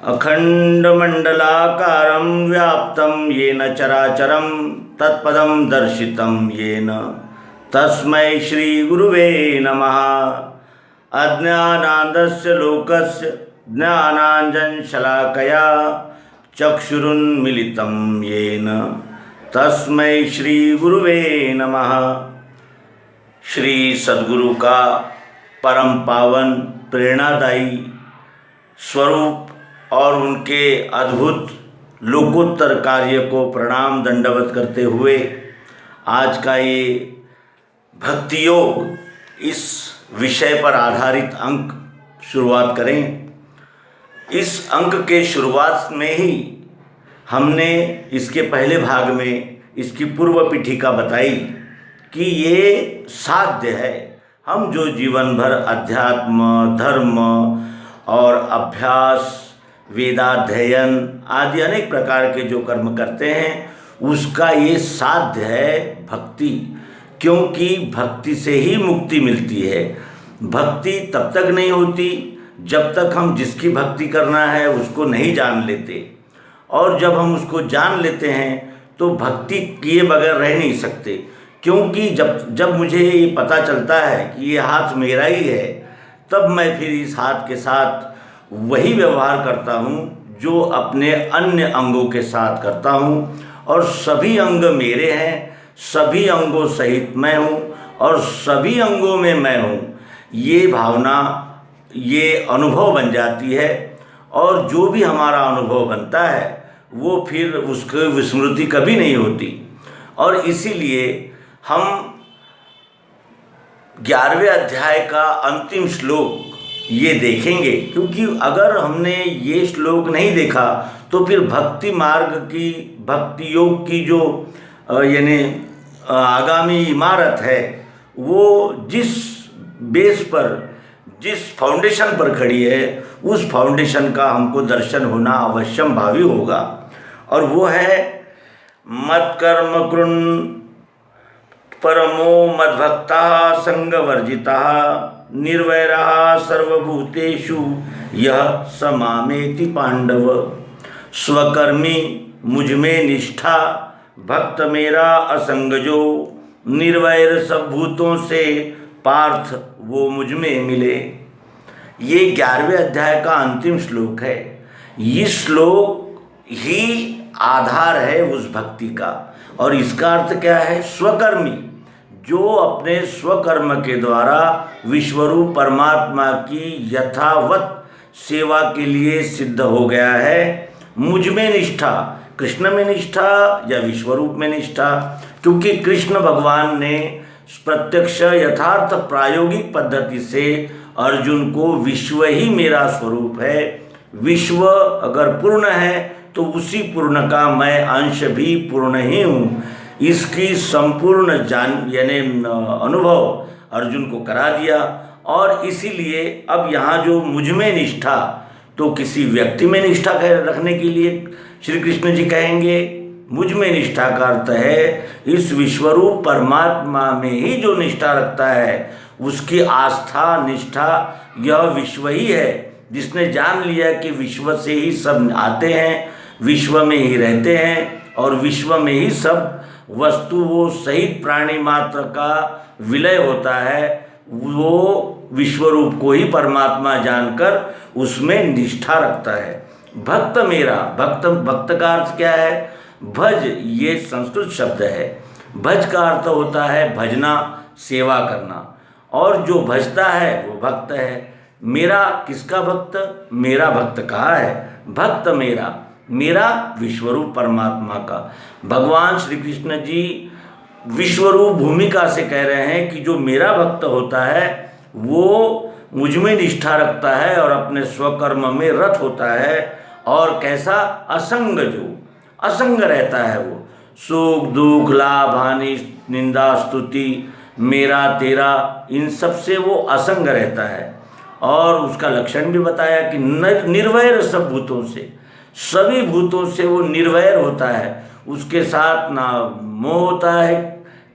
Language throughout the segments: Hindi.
अखंडमंडलाकारं व्याप्तं येन चराचरं तत्पदं दर्शितं येन तस्मै श्रीगुरुवे नमः। अज्ञानान्धस्य लोकस्य ज्ञानाञ्जनशलाकया चक्षुरुन्मीलितं येन तस्मै श्रीगुरुवे नमः। श्री सद्गुरु का परम पावन प्रेरणादायी स्वरूप और उनके अद्भुत लोकोत्तर कार्य को प्रणाम दंडवत करते हुए आज का ये भक्ति योग इस विषय पर आधारित अंक शुरुआत करें। इस अंक के शुरुआत में ही हमने इसके पहले भाग में इसकी पूर्व पीठिका बताई कि ये साध्य है। हम जो जीवन भर अध्यात्म, धर्म और अभ्यास, वेदाध्ययन आदि अनेक प्रकार के जो कर्म करते हैं उसका ये साध्य है भक्ति, क्योंकि भक्ति से ही मुक्ति मिलती है। भक्ति तब तक नहीं होती जब तक हम जिसकी भक्ति करना है उसको नहीं जान लेते, और जब हम उसको जान लेते हैं तो भक्ति किए बगैर रह नहीं सकते। क्योंकि जब मुझे ये पता चलता है कि ये हाथ मेरा ही है, तब मैं फिर इस हाथ के साथ वही व्यवहार करता हूँ जो अपने अन्य अंगों के साथ करता हूँ, और सभी अंग मेरे हैं, सभी अंगों सहित मैं हूँ और सभी अंगों में मैं हूँ। ये भावना, ये अनुभव बन जाती है, और जो भी हमारा अनुभव बनता है वो फिर उसकी विस्मृति कभी नहीं होती। और इसीलिए हम 11वें अध्याय का अंतिम श्लोक ये देखेंगे, क्योंकि अगर हमने ये श्लोक नहीं देखा तो फिर भक्ति मार्ग की, भक्ति योग की जो यानी आगामी इमारत है वो जिस बेस पर, जिस फाउंडेशन पर खड़ी है उस फाउंडेशन का हमको दर्शन होना अवश्यम भावी होगा। और वो है मत कर्म कृन् परमो मद्भक्ता संगवर्जिता निर्वैरः सर्वभूतेषु यः स मामेति पांडव। स्वकर्मी मुझमें निष्ठा भक्त मेरा असंगजो, निर्वैर सब भूतों से पार्थ वो मुझमें मिले। ये 11वें अध्याय का अंतिम श्लोक है। ये श्लोक ही आधार है उस भक्ति का। और इसका अर्थ क्या है? स्वकर्मी, जो अपने स्वकर्म के द्वारा विश्वरूप परमात्मा की यथावत सेवा के लिए सिद्ध हो गया है। मुझ में निष्ठा, कृष्ण में निष्ठा या विश्वरूप में निष्ठा, क्योंकि कृष्ण भगवान ने प्रत्यक्ष यथार्थ प्रायोगिक पद्धति से अर्जुन को विश्व ही मेरा स्वरूप है, विश्व अगर पूर्ण है तो उसी पूर्ण का मैं अंश भी पूर्ण ही हूँ, इसकी संपूर्ण यानी अनुभव अर्जुन को करा दिया। और इसीलिए अब यहाँ जो मुझ में निष्ठा, तो किसी व्यक्ति में निष्ठा रखने के लिए श्री कृष्ण जी कहेंगे मुझ में निष्ठा का अर्थ है इस विश्वरूप परमात्मा में ही जो निष्ठा रखता है उसकी आस्था, निष्ठा यह विश्व ही है, जिसने जान लिया कि विश्व से ही सब आते हैं, विश्व में ही रहते हैं और विश्व में ही सब वस्तु वो सहित प्राणी मात्र का विलय होता है। वो विश्वरूप को ही परमात्मा जानकर उसमें निष्ठा रखता है। भक्त मेरा, भक्त का अर्थ क्या है? भज, ये संस्कृत शब्द है। भज का अर्थ होता है भजना, सेवा करना, और जो भजता है वो भक्त है। मेरा किसका भक्त? मेरा भक्त कहा है? भक्त मेरा, मेरा विश्वरूप परमात्मा का। भगवान श्री कृष्ण जी विश्वरूप भूमिका से कह रहे हैं कि जो मेरा भक्त होता है वो मुझ में निष्ठा रखता है और अपने स्वकर्म में रत होता है। और कैसा? असंग, जो असंग रहता है वो सुख दुख लाभ हानि निंदा स्तुति मेरा तेरा इन सब से वो असंग रहता है। और उसका लक्षण भी बताया कि निर्वैर सब भूतों से, सभी भूतों से वो निर्वैर होता है। उसके साथ ना मोह होता है,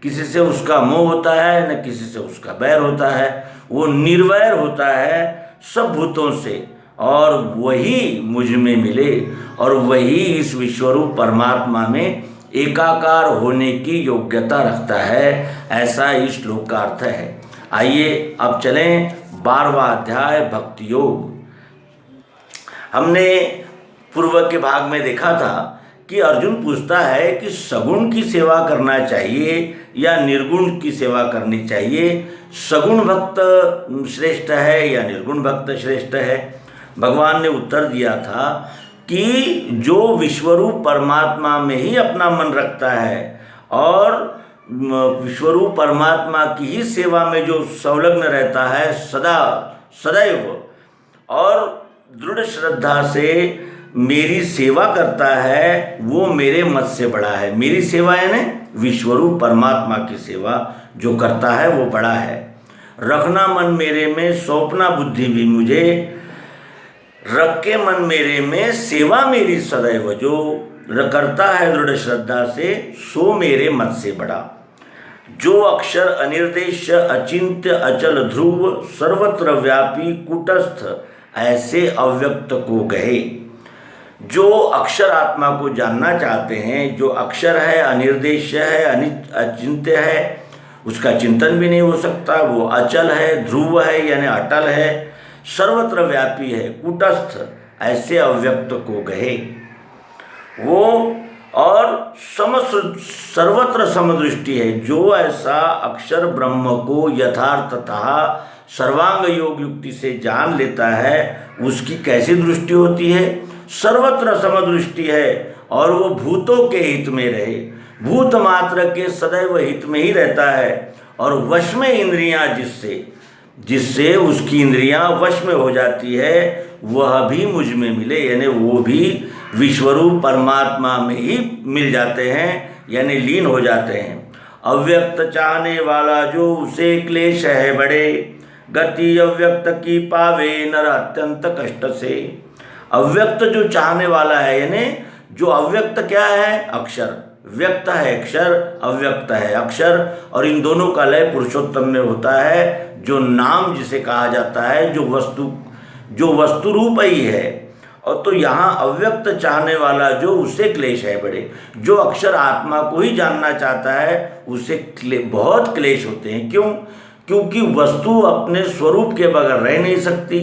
किसी से उसका मोह होता है, न किसी से उसका बैर होता है। वो निर्वैर होता है सब भूतों से, और वही मुझ में मिले और वही इस विश्वरूप परमात्मा में एकाकार होने की योग्यता रखता है। ऐसा इस श्लोक का अर्थ है। आइए अब चलें 12वां अध्याय भक्ति योग। हमने पूर्व के भाग में देखा था कि अर्जुन पूछता है कि सगुण की सेवा करना चाहिए या निर्गुण की सेवा करनी चाहिए, सगुण भक्त श्रेष्ठ है या निर्गुण भक्त श्रेष्ठ है। भगवान ने उत्तर दिया था कि जो विश्वरूप परमात्मा में ही अपना मन रखता है और विश्वरूप परमात्मा की ही सेवा में जो संलग्न रहता है सदैव और दृढ़ श्रद्धा से मेरी सेवा करता है, वो मेरे मत से बड़ा है। मेरी सेवा यानी विश्वरूप परमात्मा की सेवा जो करता है वो बड़ा है। रखना मन मेरे में, सौंपना बुद्धि भी मुझे, रख के मन मेरे में, सेवा मेरी सदैव जो करता है दृढ़ श्रद्धा से, सो मेरे मत से बड़ा। जो अक्षर अनिर्देश अचिंत्य अचल ध्रुव सर्वत्र व्यापी कूटस्थ ऐसे अव्यक्त को कहे। जो अक्षर आत्मा को जानना चाहते हैं, जो अक्षर है, अनिर्देश है, अचिंत्य है, उसका चिंतन भी नहीं हो सकता, वो अचल है, ध्रुव है यानी अटल है, सर्वत्र व्यापी है, कूटस्थ ऐसे अव्यक्त को कहे वो। और सर्वत्र समदृष्टि है। जो ऐसा अक्षर ब्रह्म को यथार्थतः सर्वांग योग युक्ति से जान लेता है, उसकी कैसी दृष्टि होती है? सर्वत्र समदृष्टि है और वो भूतों के हित में रहे, भूत मात्र के सदैव हित में ही रहता है। और वश में इंद्रियां जिससे उसकी इंद्रियां वश में हो जाती है, वह भी मुझ में मिले यानी वो भी विश्वरूप परमात्मा में ही मिल जाते हैं यानी लीन हो जाते हैं। अव्यक्त चाहने वाला जो उसे क्लेश है बड़े, गति अव्यक्त की पावे नर अत्यंत कष्ट से। अव्यक्त जो चाहने वाला है यानी जो अव्यक्त क्या है? अक्षर। व्यक्त है अक्षर, अव्यक्त है अक्षर, और इन दोनों का लय पुरुषोत्तम में होता है, जो नाम जिसे कहा जाता है, जो वस्तु रूप ही है। और तो यहाँ अव्यक्त चाहने वाला जो उसे क्लेश है बड़े। जो अक्षर आत्मा को ही जानना चाहता है उसे बहुत क्लेश होते हैं। क्यों? क्योंकि वस्तु अपने स्वरूप के बगैर रह नहीं सकती।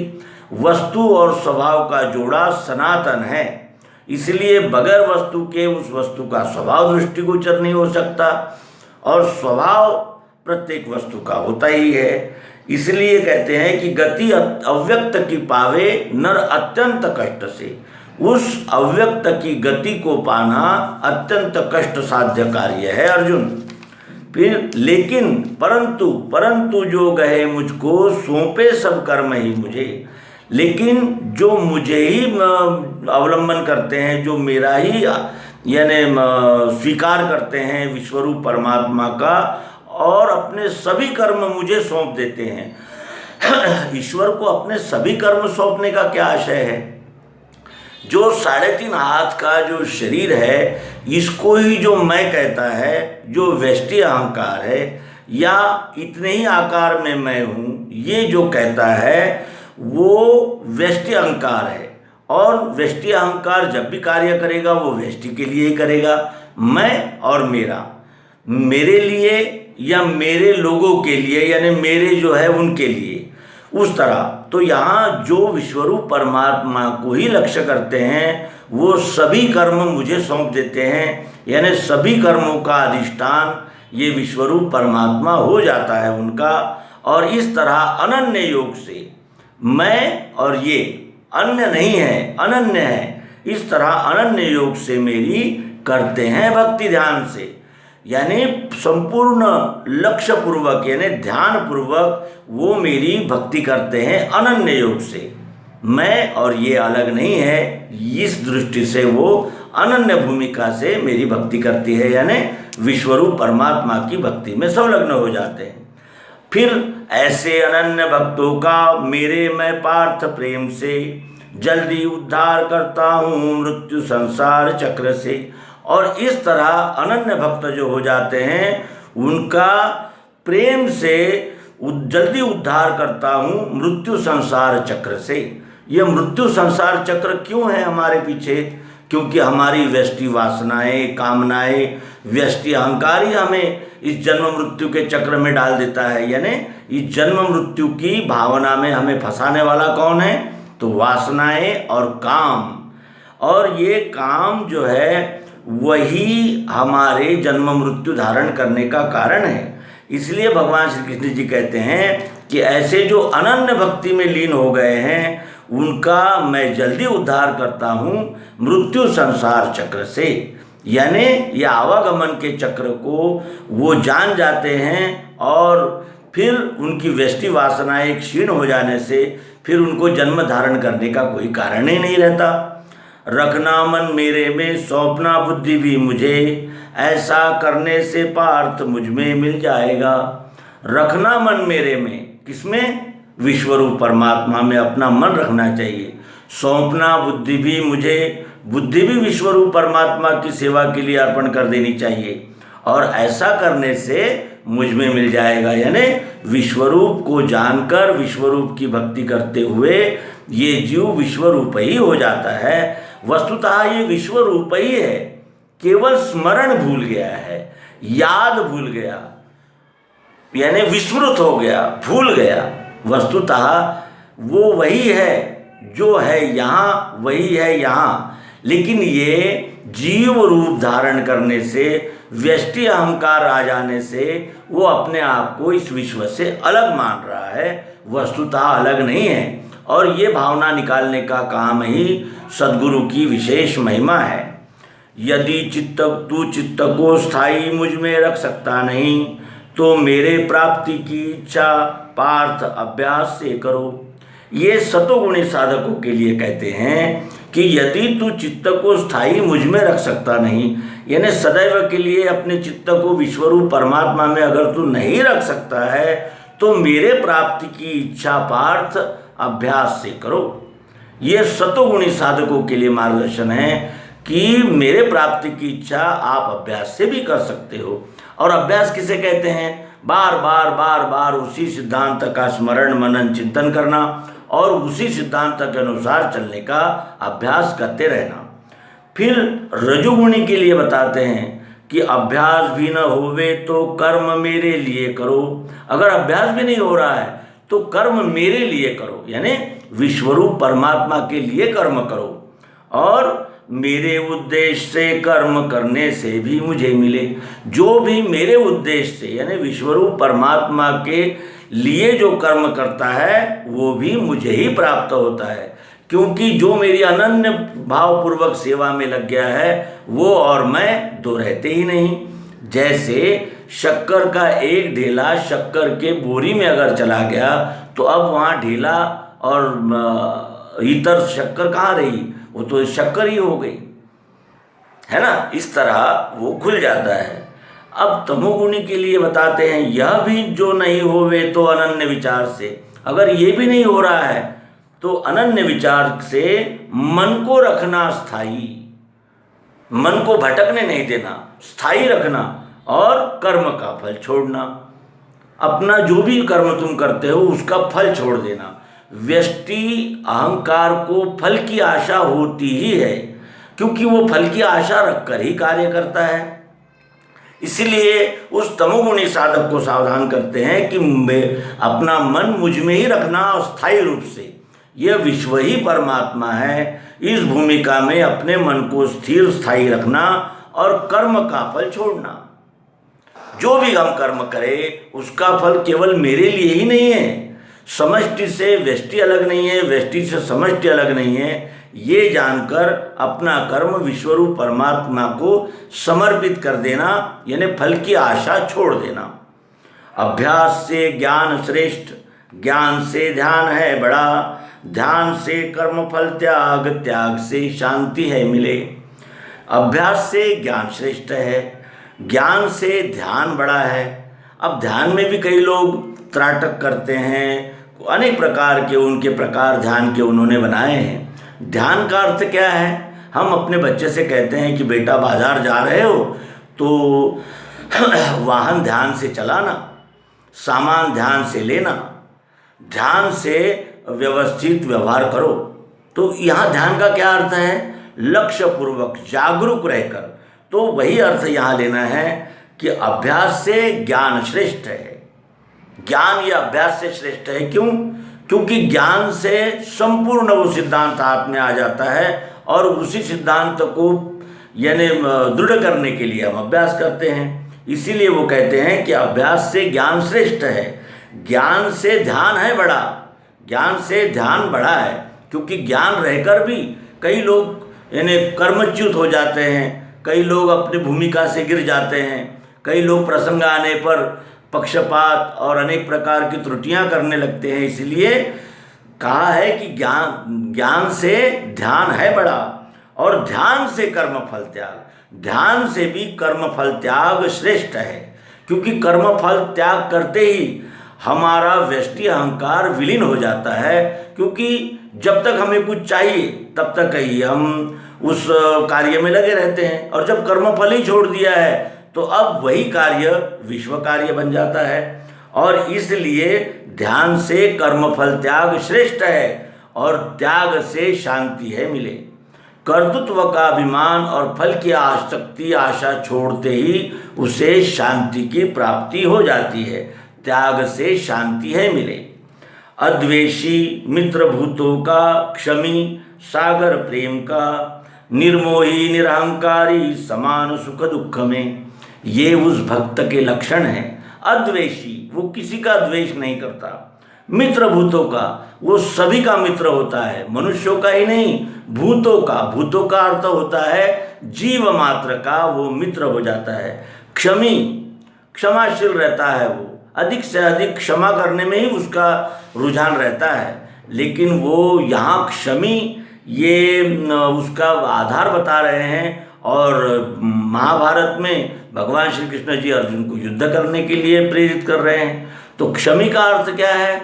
वस्तु और स्वभाव का जोड़ा सनातन है, इसलिए बगैर वस्तु के उस वस्तु का स्वभाव दृष्टिगोचर नहीं हो सकता, और स्वभाव प्रत्येक वस्तु का होता ही है। इसलिए कहते हैं कि गति अव्यक्त की पावे नर अत्यंत कष्ट से। उस अव्यक्त की गति को पाना अत्यंत कष्ट साध्य कार्य है अर्जुन। फिर लेकिन परंतु जो गहे मुझको सौंपे सब कर्म ही मुझे। लेकिन जो मुझे ही अवलंबन करते हैं, जो मेरा ही यानी स्वीकार करते हैं विश्वरूप परमात्मा का, और अपने सभी कर्म मुझे सौंप देते हैं। ईश्वर को अपने सभी कर्म सौंपने का क्या आशय है? जो 3.5 हाथ का जो शरीर है, इसको ही जो मैं कहता है, जो व्यष्टि अहंकार है, या इतने ही आकार में मैं हूँ, ये जो कहता है वो व्यष्टि अहंकार है। और व्यष्टि अहंकार जब भी कार्य करेगा वो व्यष्टि के लिए ही करेगा। मैं और मेरा, मेरे लिए या मेरे लोगों के लिए यानी मेरे जो है उनके लिए, उस तरह। तो यहाँ जो विश्वरूप परमात्मा को ही लक्ष्य करते हैं वो सभी कर्म मुझे सौंप देते हैं, यानी सभी कर्मों का अधिष्ठान ये विश्वरूप परमात्मा हो जाता है उनका। और इस तरह अनन्य योग से मैं और ये अन्य नहीं है, अनन्य है, इस तरह अनन्य योग से मेरी करते हैं भक्ति ध्यान से, यानी संपूर्ण लक्ष्य पूर्वक यानी ध्यान पूर्वक वो मेरी भक्ति करते हैं अनन्य योग से। मैं और ये अलग नहीं है, इस दृष्टि से वो अनन्य भूमिका से मेरी भक्ति करती है, यानी विश्वरूप परमात्मा की भक्ति में संलग्न हो जाते हैं। फिर ऐसे अनन्य भक्तों का मेरे मैं पार्थ प्रेम से जल्दी उद्धार करता हूँ मृत्यु संसार चक्र से। और इस तरह अनन्य भक्त जो हो जाते हैं उनका प्रेम से जल्दी उद्धार करता हूँ मृत्यु संसार चक्र से। ये मृत्यु संसार चक्र क्यों है हमारे पीछे? क्योंकि हमारी व्यष्टि वासनाएं, कामनाएं, व्यष्टि अहंकार ही हमें इस जन्म मृत्यु के चक्र में डाल देता है। यानी इस जन्म मृत्यु की भावना में हमें फंसाने वाला कौन है? तो वासनाएं और काम। और ये काम जो है वही हमारे जन्म मृत्यु धारण करने का कारण है। इसलिए भगवान श्री कृष्ण जी कहते हैं कि ऐसे जो अनन्य भक्ति में लीन हो गए हैं उनका मैं जल्दी उद्धार करता हूँ मृत्यु संसार चक्र से। यानी ये आवागमन के चक्र को वो जान जाते हैं और फिर उनकी व्यष्टि वासनाएं क्षीण हो जाने से फिर उनको जन्म धारण करने का कोई कारण ही नहीं रहता। रखना मन मेरे में, सौंपना बुद्धि भी मुझे, ऐसा करने से पार्थ मुझ में मिल जाएगा। रखना मन मेरे में, किसमें? विश्वरूप परमात्मा में अपना मन रखना चाहिए। सौंपना बुद्धि भी मुझे, बुद्धि भी विश्वरूप परमात्मा की सेवा के लिए अर्पण कर देनी चाहिए। और ऐसा करने से मुझ में मिल जाएगा। यानी विश्वरूप को जानकर विश्वरूप की भक्ति करते हुए ये जीव विश्वरूप ही हो जाता है। वस्तुतः ये विश्वरूप ही है, केवल स्मरण भूल गया है, याद भूल गया, यानी विस्मृत हो गया, भूल गया। वस्तुतः वो वही है जो है यहाँ, वही है यहाँ। लेकिन ये जीव रूप धारण करने से, व्यष्टि अहंकार आ जाने से वो अपने आप को इस विश्व से अलग मान रहा है, वस्तुतः अलग नहीं है। और ये भावना निकालने का काम ही सद्गुरु की विशेष महिमा है। यदि तू चित्त को स्थायी मुझ में रख सकता नहीं तो मेरे प्राप्ति की इच्छा पार्थ अभ्यास से करो। ये सतोगुणी साधकों के लिए कहते हैं कि यदि तू चित्त को स्थायी मुझ में रख सकता नहीं, यानी सदैव के लिए अपने चित्त को विश्वरूप परमात्मा में अगर तू नहीं रख सकता है तो मेरे प्राप्ति की इच्छा पार्थ अभ्यास से करो। ये सतोगुणी साधकों के लिए मार्गदर्शन है कि मेरे प्राप्ति की इच्छा आप अभ्यास से भी कर सकते हो। और अभ्यास किसे कहते हैं? बार बार उसी सिद्धांत का स्मरण मनन चिंतन करना और उसी सिद्धांत के अनुसार चलने का अभ्यास करते रहना। फिर रजोगुणी के लिए बताते हैं कि अभ्यास भी न होवे तो कर्म मेरे लिए करो। अगर अभ्यास भी नहीं हो रहा है तो कर्म मेरे लिए करो, यानी विश्वरूप परमात्मा के लिए कर्म करो। और मेरे उद्देश्य से कर्म करने से भी मुझे मिले। जो भी मेरे उद्देश्य से यानी विश्वरूप परमात्मा के लिए जो कर्म करता है वो भी मुझे ही प्राप्त होता है। क्योंकि जो मेरी अनन्य भावपूर्वक सेवा में लग गया है वो और मैं दो रहते ही नहीं। जैसे शक्कर का एक ढेला शक्कर के बोरी में अगर चला गया तो अब वहाँ ढेला और इतर शक्कर कहाँ रही? वो तो शक्कर ही हो गई, है ना। इस तरह वो खुल जाता है। अब तमोगुणी के लिए बताते हैं यह भी जो नहीं होवे तो अनन्य विचार से। अगर ये भी नहीं हो रहा है तो अनन्य विचार से मन को रखना स्थायी, मन को भटकने नहीं देना, स्थायी रखना और कर्म का फल छोड़ना। अपना जो भी कर्म तुम करते हो उसका फल छोड़ देना। व्यष्टि अहंकार को फल की आशा होती ही है क्योंकि वो फल की आशा रखकर ही कार्य करता है। इसलिए उस तमोगुणी साधक को सावधान करते हैं कि अपना मन मुझ में ही रखना और स्थायी रूप से। यह विश्व ही परमात्मा है। इस भूमिका में अपने मन को स्थिर स्थायी रखना और कर्म का फल छोड़ना। जो भी हम कर्म करें उसका फल केवल मेरे लिए ही नहीं है। समष्टि से व्यष्टि अलग नहीं है, व्यष्टि से समष्टि अलग नहीं है। ये जानकर अपना कर्म विश्वरूप परमात्मा को समर्पित कर देना, यानी फल की आशा छोड़ देना। अभ्यास से ज्ञान श्रेष्ठ, ज्ञान से ध्यान है बड़ा, ध्यान से कर्म फल त्याग, त्याग से शांति है मिले। अभ्यास से ज्ञान श्रेष्ठ है, ज्ञान से ध्यान बड़ा है। अब ध्यान में भी कई लोग त्राटक करते हैं, अनेक प्रकार के उनके प्रकार ध्यान के उन्होंने बनाए हैं। ध्यान का अर्थ क्या है? हम अपने बच्चे से कहते हैं कि बेटा बाजार जा रहे हो तो वाहन ध्यान से चलाना, सामान ध्यान से लेना, ध्यान से व्यवस्थित व्यवहार करो। तो यहाँ ध्यान का क्या अर्थ है? लक्ष्य पूर्वक जागरूक रहकर। तो वही अर्थ यहाँ लेना है कि अभ्यास से ज्ञान श्रेष्ठ है। ज्ञान या अभ्यास से श्रेष्ठ है। क्यों? क्योंकि ज्ञान से संपूर्ण वो सिद्धांत हाथ में आ जाता है और उसी सिद्धांत को यानी दृढ़ करने के लिए हम अभ्यास करते हैं। इसीलिए वो कहते हैं कि अभ्यास से ज्ञान श्रेष्ठ है। ज्ञान से ध्यान है बड़ा, ज्ञान से ध्यान बड़ा है। क्योंकि ज्ञान रहकर भी कई लोग यानी कर्मच्युत हो जाते हैं, कई लोग अपनी भूमिका से गिर जाते हैं, कई लोग प्रसंग आने पर पक्षपात और अनेक प्रकार की त्रुटियां करने लगते हैं। इसलिए कहा है कि ज्ञान से ध्यान है बड़ा और ध्यान से कर्मफल त्याग, ध्यान से भी कर्मफल त्याग श्रेष्ठ है। क्योंकि कर्मफल त्याग करते ही हमारा व्यष्टि अहंकार विलीन हो जाता है। क्योंकि जब तक हमें कुछ चाहिए तब तक ही हम उस कार्य में लगे रहते हैं, और जब कर्मफल ही छोड़ दिया है तो अब वही कार्य विश्व कार्य बन जाता है। और इसलिए ध्यान से कर्मफल त्याग श्रेष्ठ है और त्याग से शांति है मिले। कर्तृत्व का अभिमान और फल की आसक्ति आशा छोड़ते ही उसे शांति की प्राप्ति हो जाती है। त्याग से शांति है मिले। अद्वेषी मित्र भूतों का, क्षमी सागर प्रेम का, निर्मोही निरहंकारी समान सुख दुख में, ये उस भक्त के लक्षण हैं। अद्वेषी, वो किसी का द्वेष नहीं करता। मित्र भूतों का, वो सभी का मित्र होता है, मनुष्यों का ही नहीं, भूतों का। भूतों का अर्थ होता है जीव मात्र का, वो मित्र हो जाता है। क्षमी, क्षमाशील रहता है, वो अधिक से अधिक क्षमा करने में ही उसका रुझान रहता है। लेकिन वो यहाँ क्षमी ये उसका आधार बता रहे हैं। और महाभारत में भगवान श्री कृष्ण जी अर्जुन को युद्ध करने के लिए प्रेरित कर रहे हैं। तो क्षमी का अर्थ क्या है?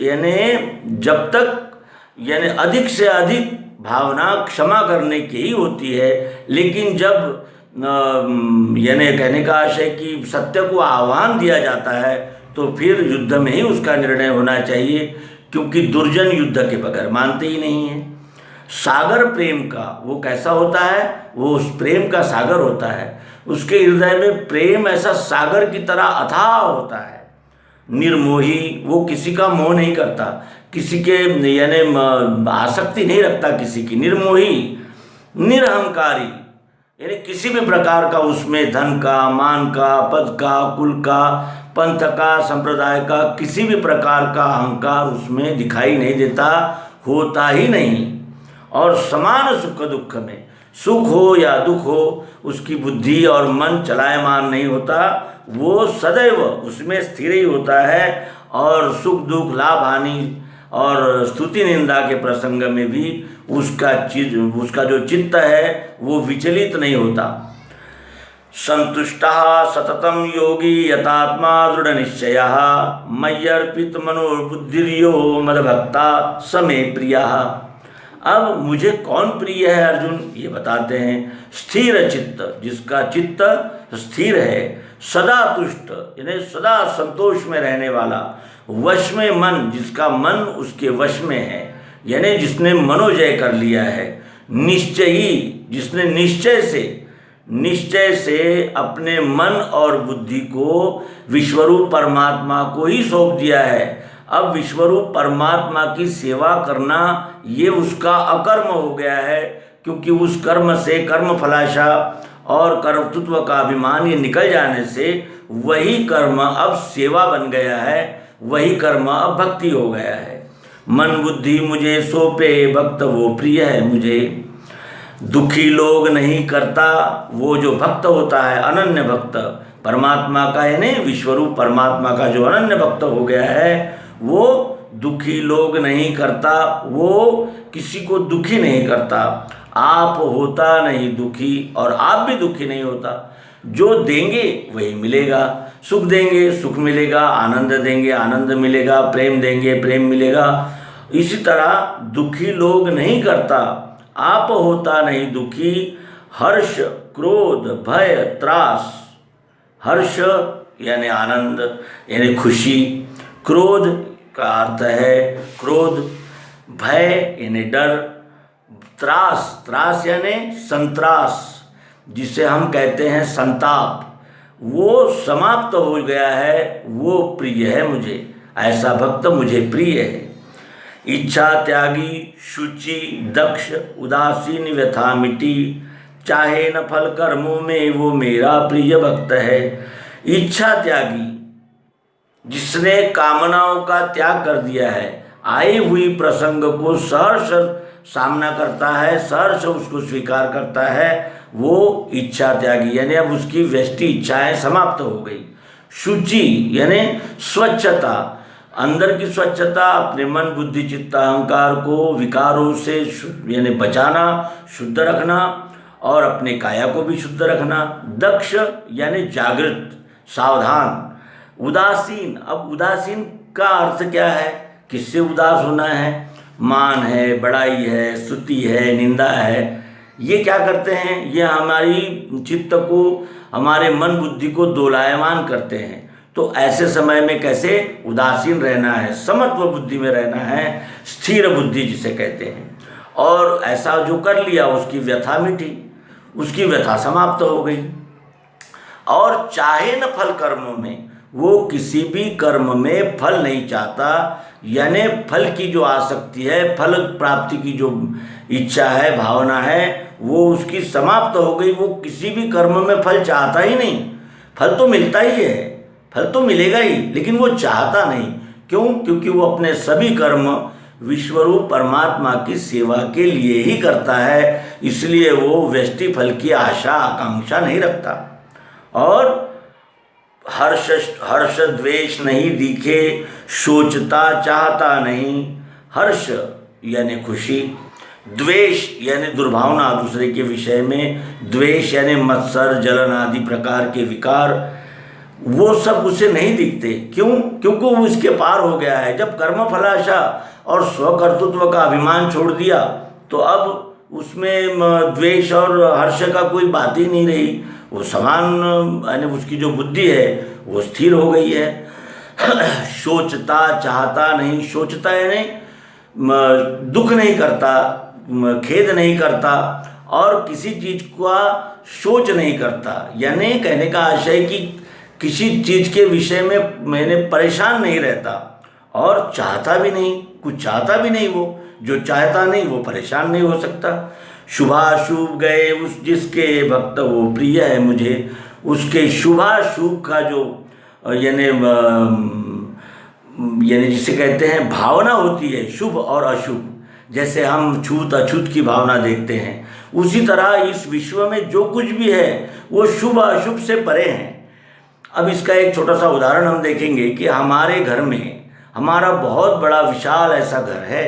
यानी जब तक यानी अधिक से अधिक भावना क्षमा करने की ही होती है। लेकिन जब यानी कहने का आशय कि सत्य को आह्वान दिया जाता है तो फिर युद्ध में ही उसका निर्णय होना चाहिए, क्योंकि दुर्जन युद्ध के बगैर मानते ही नहीं है। सागर प्रेम का, वो कैसा होता है? वो उस प्रेम का सागर होता है। उसके हृदय में प्रेम ऐसा सागर की तरह अथाह होता है। निर्मोही, वो किसी का मोह नहीं करता, किसी के यानी आसक्ति नहीं रखता किसी की। निर्मोही, निरहंकारी, यानी किसी भी प्रकार का उसमें धन का, मान का, पद का, कुल का, पंथ का, संप्रदाय का किसी भी प्रकार का अहंकार उसमें दिखाई नहीं देता, होता ही नहीं। और समान सुख दुख में, सुख हो या दुख हो, उसकी बुद्धि और मन चलायमान नहीं होता, वो सदैव उसमें स्थिर ही होता है। और सुख दुख, लाभ हानि और स्तुति निंदा के प्रसंग में भी उसका जो चित्त है वो विचलित नहीं होता। संतुष्टः सततम योगी यतात्मा दृढ़ निश्चयः, मय्यर्पित मनोबुद्धिर्यो मदभक्ता समे प्रियः। अब मुझे कौन प्रिय है अर्जुन, ये बताते हैं। स्थिर चित्त, जिसका चित्त स्थिर है, सदा तुष्ट यानी सदा संतोष में रहने वाला, वश में मन, जिसका मन उसके वश में है, यानी जिसने मनोजय कर लिया है। निश्चयी, जिसने निश्चय से अपने मन और बुद्धि को विश्वरूप परमात्मा को ही सौंप दिया है। अब विश्वरूप परमात्मा की सेवा करना ये उसका अकर्म हो गया है, क्योंकि उस कर्म से कर्म फलाशा और कर्तृत्व का अभिमान ये निकल जाने से वही कर्म अब सेवा बन गया है, वही कर्म अब भक्ति हो गया है। मन बुद्धि मुझे सौंपे भक्त वो प्रिय है मुझे। दुखी लोग नहीं करता वो जो भक्त होता है, अनन्य भक्त परमात्मा का, यानी विश्वरूप परमात्मा का जो अनन्य भक्त हो गया है, वो दुखी लोग नहीं करता, वो किसी को दुखी नहीं करता। आप होता नहीं दुखी और आप भी दुखी नहीं होता। जो देंगे वही मिलेगा, सुख देंगे सुख मिलेगा, आनंद देंगे आनंद मिलेगा, प्रेम देंगे प्रेम मिलेगा। इसी तरह दुखी लोग नहीं करता, आप होता नहीं दुखी। हर्ष क्रोध भय त्रास, हर्ष यानी आनंद यानी खुशी, क्रोध का अर्थ है क्रोध, भय यानी डर त्रास, त्रास यानी संत्रास, जिसे हम कहते हैं संताप, वो समाप्त हो गया है, वो प्रिय है मुझे, ऐसा भक्त मुझे प्रिय है। इच्छा त्यागी, शुचि, दक्ष, उदासीन, व्यथा मिटी, चाहे न फल कर्मों में, वो मेरा प्रिय भक्त है। इच्छा त्यागी, जिसने कामनाओं का त्याग कर दिया है, आई हुई प्रसंग को सहर्ष सामना करता है, सहर्ष उसको स्वीकार करता है, वो इच्छा त्यागी, यानी अब उसकी व्यष्टि इच्छाएं समाप्त हो गई। शुचि यानी स्वच्छता, अंदर की स्वच्छता, अपने मन बुद्धि चित्त अहंकार को विकारों से यानी बचाना, शुद्ध रखना, और अपने काया को भी शुद्ध रखना। दक्ष यानी जागृत, सावधान। उदासीन, अब उदासीन का अर्थ क्या है, किससे उदास होना है? मान है, बड़ाई है, स्तुति है, निंदा है, ये क्या करते हैं? ये हमारी चित्त को, हमारे मन बुद्धि को दोलायमान करते हैं। तो ऐसे समय में कैसे उदासीन रहना है, समत्व बुद्धि में रहना है, स्थिर बुद्धि जिसे कहते हैं। और ऐसा जो कर लिया उसकी व्यथा मिटी, उसकी व्यथा समाप्त हो गई। और चाहे न फल कर्मों में, वो किसी भी कर्म में फल नहीं चाहता, यानी फल की जो आसक्ति है, फल प्राप्ति की जो इच्छा है, भावना है, वो उसकी समाप्त हो गई। वो किसी भी कर्म में फल चाहता ही नहीं। फल तो मिलता ही है, फल तो मिलेगा ही, लेकिन वो चाहता नहीं। क्यों? क्योंकि वो अपने सभी कर्म विश्वरूप परमात्मा की सेवा के लिए ही करता है, इसलिए वो व्यष्टि फल की आशा आकांक्षा नहीं रखता। और हर्ष द्वेष नहीं दिखे, सोचता चाहता नहीं। हर्ष यानी खुशी, द्वेष यानी दुर्भावना दूसरे के विषय में, द्वेष यानी मत्सर जलन आदि प्रकार के विकार, वो सब उसे नहीं दिखते। क्यों? क्योंकि वो इसके पार हो गया है। जब कर्म फलाशा और स्वकर्तृत्व का अभिमान छोड़ दिया, तो अब उसमें द्वेष और हर्ष का कोई बात ही नहीं रही। वो समान, यानी उसकी जो बुद्धि है वो स्थिर हो गई है। सोचता चाहता नहीं, सोचता यानी दुख नहीं करता, खेद नहीं करता, और किसी चीज़ का सोच नहीं करता। यानी कहने का आशय कि किसी चीज़ के विषय में मैंने परेशान नहीं रहता, और चाहता भी नहीं, कुछ चाहता भी नहीं। वो जो चाहता नहीं वो परेशान नहीं हो सकता। शुभाशुभ गए उस जिसके भक्त, वो प्रिय है मुझे। उसके शुभाशुभ का जो यानी जिसे कहते हैं भावना होती है, शुभ और अशुभ, जैसे हम छूत अछूत की भावना देखते हैं, उसी तरह इस विश्व में जो कुछ भी है वो शुभ अशुभ से परे हैं। अब इसका एक छोटा सा उदाहरण हम देखेंगे कि हमारे घर में, हमारा बहुत बड़ा विशाल ऐसा घर है,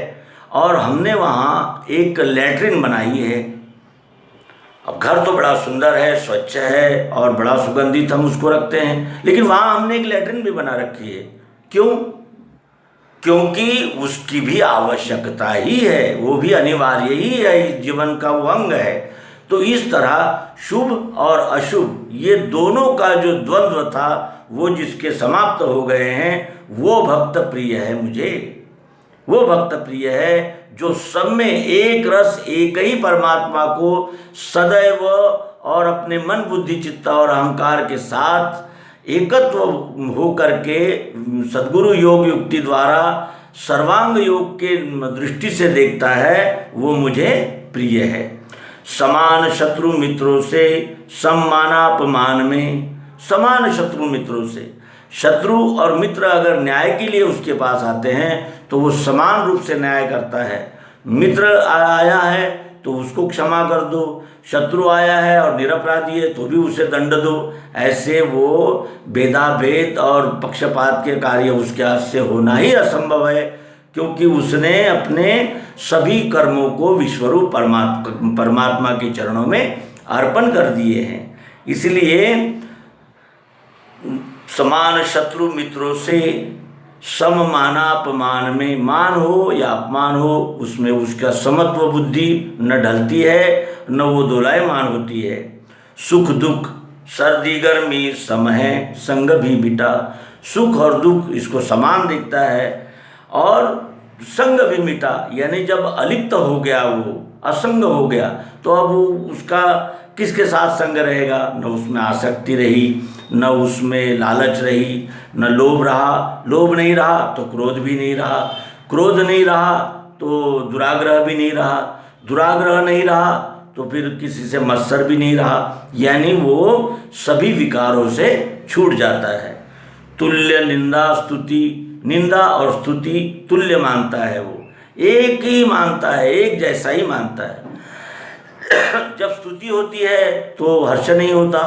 और हमने वहाँ एक लैट्रिन बनाई है। अब घर तो बड़ा सुंदर है, स्वच्छ है, और बड़ा सुगंधित हम उसको रखते हैं, लेकिन वहाँ हमने एक लैट्रिन भी बना रखी है। क्यों? क्योंकि उसकी भी आवश्यकता ही है, वो भी अनिवार्य ही है, इस जीवन का वो अंग है। तो इस तरह शुभ और अशुभ ये दोनों का जो द्वंद्व था, वो जिसके समाप्त हो गए हैं, वो भक्त प्रिय है मुझे। वो भक्त प्रिय है जो सब में एक रस, एक ही परमात्मा को सदैव और अपने मन बुद्धि चित्त और अहंकार के साथ एकत्व हो करके सद्गुरु योग युक्ति द्वारा सर्वांग योग के दृष्टि से देखता है, वो मुझे प्रिय है। समान शत्रु मित्रों से सम्मानापमान में, समान शत्रु मित्रों से, शत्रु और मित्र अगर न्याय के लिए उसके पास आते हैं तो वो समान रूप से न्याय करता है। मित्र आया है तो उसको क्षमा कर दो, शत्रु आया है और निरपराधी है तो भी उसे दंड दो। ऐसे वो भेदाभेद और पक्षपात के कार्य उसके हाथ से होना ही असंभव है, क्योंकि उसने अपने सभी कर्मों को विश्वरूप परमात्मा के चरणों में अर्पण कर दिए हैं। इसलिए समान शत्रु मित्रों से सममानापमान में, मान हो या अपमान हो, उसमें उसका समत्व बुद्धि न ढलती है न वो दोलायमान होती है। सुख दुख सर्दी गर्मी सम है, संग भी बिटा, सुख और दुख इसको समान दिखता है, और संग भी मिटा, यानी जब अलिप्त हो गया, वो असंग हो गया, तो अब वो उसका किसके साथ संग रहेगा? न उसमें आसक्ति रही, न उसमें लालच रही, न लोभ रहा, लोभ नहीं रहा तो क्रोध भी नहीं रहा, क्रोध नहीं रहा तो दुराग्रह भी नहीं रहा, दुराग्रह नहीं रहा तो फिर किसी से मत्सर भी नहीं रहा, यानी वो सभी विकारों से छूट जाता है। तुल्य निंदा स्तुति, निंदा और स्तुति तुल्य मानता है, वो एक ही मानता है, एक जैसा ही मानता है। जब स्तुति होती है तो हर्ष नहीं होता,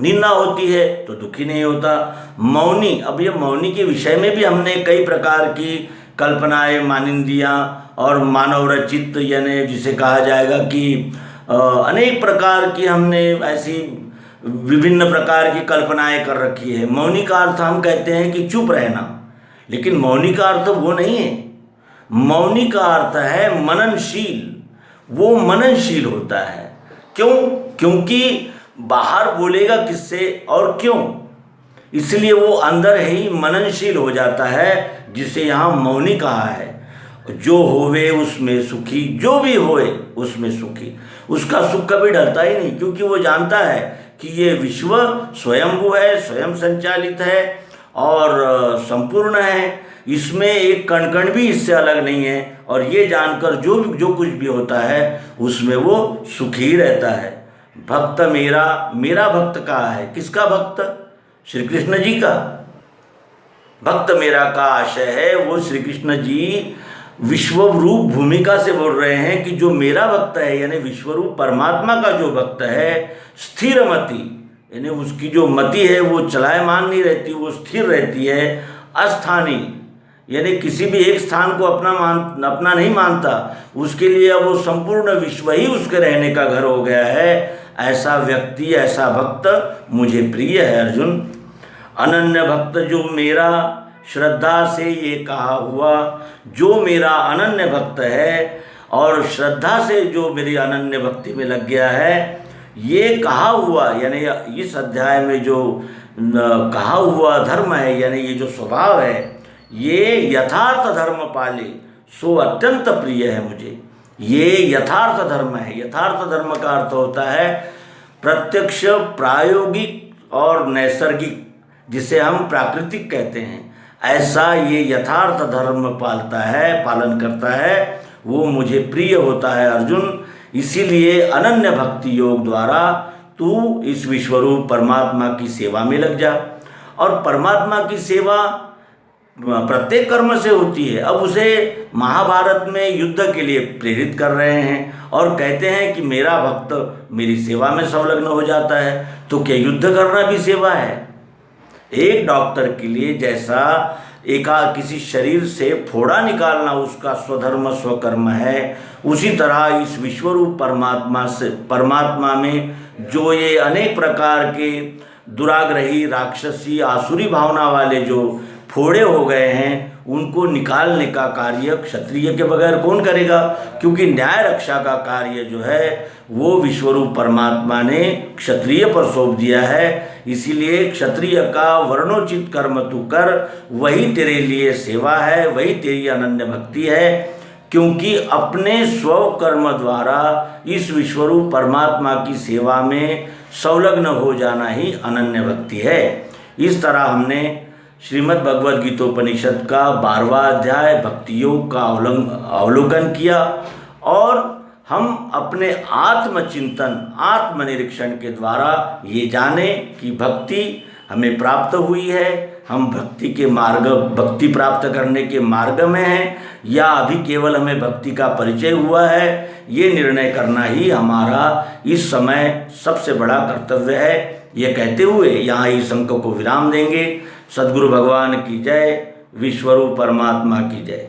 निंदा होती है तो दुखी नहीं होता। मौनी, अब ये मौनी के विषय में भी हमने कई प्रकार की कल्पनाएं, मानिंदियाँ और मानव रचित, यानी जिसे कहा जाएगा कि अनेक प्रकार की हमने ऐसी विभिन्न प्रकार की कल्पनाएं कर रखी है। मौनी का अर्थ हम कहते हैं कि चुप रहना, लेकिन मौनी का अर्थ वो नहीं है। मौनी का अर्थ है मननशील, वो मननशील होता है। क्यों? क्योंकि बाहर बोलेगा किससे और क्यों, इसलिए वो अंदर ही मननशील हो जाता है, जिसे यहाँ मौनी कहा है। जो होवे उसमें सुखी, जो भी होए उसमें सुखी, उसका सुख कभी ढलता ही नहीं, क्योंकि वो जानता है कि ये विश्व स्वयंभू है, स्वयं संचालित है और संपूर्ण है, इसमें एक कण कण भी इससे अलग नहीं है, और ये जानकर जो कुछ भी होता है उसमें वो सुखी ही रहता है। भक्त मेरा, मेरा भक्त कहाँ है? किसका भक्त? श्री कृष्ण जी का। भक्त मेरा का आशय है वो श्री कृष्ण जी विश्वरूप भूमिका से बोल रहे हैं कि जो मेरा भक्त है, यानी विश्वरूप परमात्मा का जो भक्त है, स्थिर मति, यानी उसकी जो मति है वो चलायमान नहीं रहती, वो स्थिर रहती है। अस्थानी, यानी किसी भी एक स्थान को अपना नहीं मानता, उसके लिए अब वो संपूर्ण विश्व ही उसके रहने का घर हो गया है। ऐसा व्यक्ति, ऐसा भक्त मुझे प्रिय है अर्जुन। अनन्य भक्त जो मेरा, श्रद्धा से ये कहा हुआ, जो मेरा अनन्य भक्त है और श्रद्धा से जो मेरी अनन्य भक्ति में लग गया है, ये कहा हुआ, यानी इस अध्याय में जो कहा हुआ धर्म है, यानी ये जो स्वभाव है, ये यथार्थ धर्म पाले सो अत्यंत प्रिय है मुझे। ये यथार्थ धर्म है। यथार्थ धर्म का अर्थ होता है प्रत्यक्ष, प्रायोगिक और नैसर्गिक, जिसे हम प्राकृतिक कहते हैं। ऐसा ये यथार्थ धर्म पालता है, पालन करता है, वो मुझे प्रिय होता है अर्जुन। इसीलिए अनन्य भक्ति योग द्वारा तू इस विश्वरूप परमात्मा की सेवा में लग जा। और परमात्मा की सेवा प्रत्येक कर्म से होती है। अब उसे महाभारत में युद्ध के लिए प्रेरित कर रहे हैं और कहते हैं कि मेरा भक्त मेरी सेवा में संलग्न हो जाता है, तो क्या युद्ध करना भी सेवा है? एक डॉक्टर के लिए जैसा किसी शरीर से फोड़ा निकालना उसका स्वधर्म स्वकर्म है, उसी तरह इस विश्वरूप परमात्मा में जो ये अनेक प्रकार के दुराग्रही, राक्षसी, आसुरी भावना वाले जो फोड़े हो गए हैं, उनको निकालने का कार्य क्षत्रिय के बगैर कौन करेगा? क्योंकि न्याय रक्षा का कार्य जो है वो विश्वरूप परमात्मा ने क्षत्रिय पर सौंप दिया है। इसीलिए क्षत्रिय का वर्णोचित कर्म तू कर, वही तेरे लिए सेवा है, वही तेरी अनन्य भक्ति है। क्योंकि अपने स्व कर्म द्वारा इस विश्वरूप परमात्मा की सेवा में संलग्न हो जाना ही अनन्य भक्ति है। इस तरह हमने श्रीमद् भगवद गीतोपनिषद का 12वां अध्याय भक्ति योग का अवलोकन किया और हम अपने आत्मचिंतन, आत्मनिरीक्षण के द्वारा ये जाने कि भक्ति हमें प्राप्त हुई है, हम भक्ति के मार्ग, भक्ति प्राप्त करने के मार्ग में हैं या अभी केवल हमें भक्ति का परिचय हुआ है। ये निर्णय करना ही हमारा इस समय सबसे बड़ा कर्तव्य है। ये कहते हुए यहाँ इस अंक को विराम देंगे। सद्गुरु भगवान की जय, विश्वरूप परमात्मा की जय।